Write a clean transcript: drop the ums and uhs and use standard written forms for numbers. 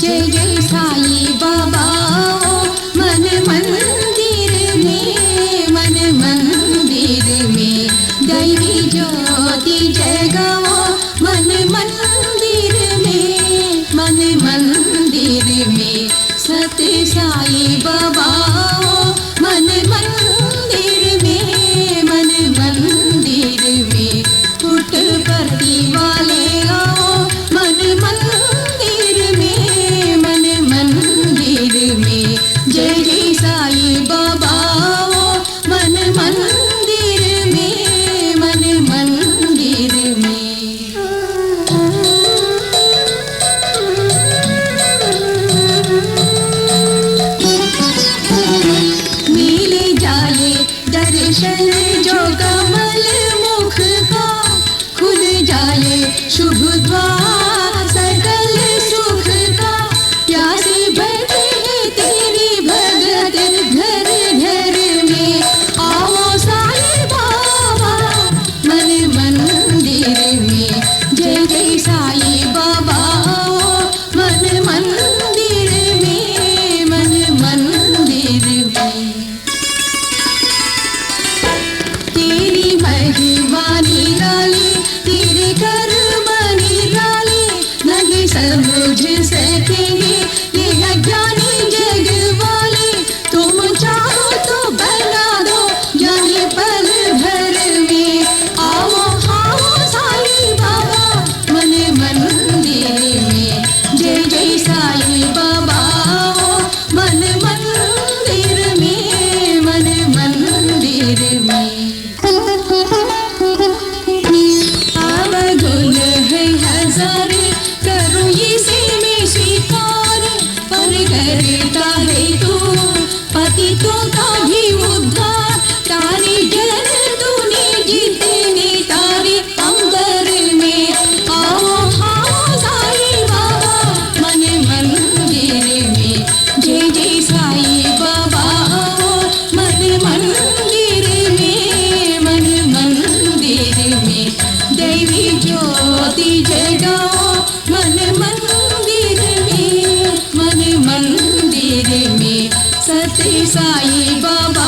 जय जय साई बाबा मन मंदिर में दैवी ज्योति जगाओ मन मंदिर में सत्य साई बाबा मन मंदिर में पुटपर्ती वाले आओ मन मंदिर में जय जय साई बाबा मन मंदिर में मिल जाए दर्शन जो कमल मुख का खुल जाए शुभ द्वार सकल सुख का प्यासे बैठे हैं तेरी भगत घर घर में आओ साई बाबा मन मंदिर में जय जय साई बाबा मन मंदिर में तेरी महिमा निराली तेरे कर्म निराले नहीं समझ सकेंगे ये अज्ञानी जग वाले तुम चाहो तो बना दो जाने पल भर में आओ साई बाबा मन मंदिर में जय जय साई बाबा मन मंदिर में अवगुण है हजार करो इसे में स्वीकार पर करता है तू पतितों का भी उद्धार तारे जन तूने जितने तारे अंबर में आओ साई बाबा मन मंदिर में जय जय साई बाबा मन मंदिर में दैवी ज्योति जगाओ मन मंदिर में सत्य साई बाबा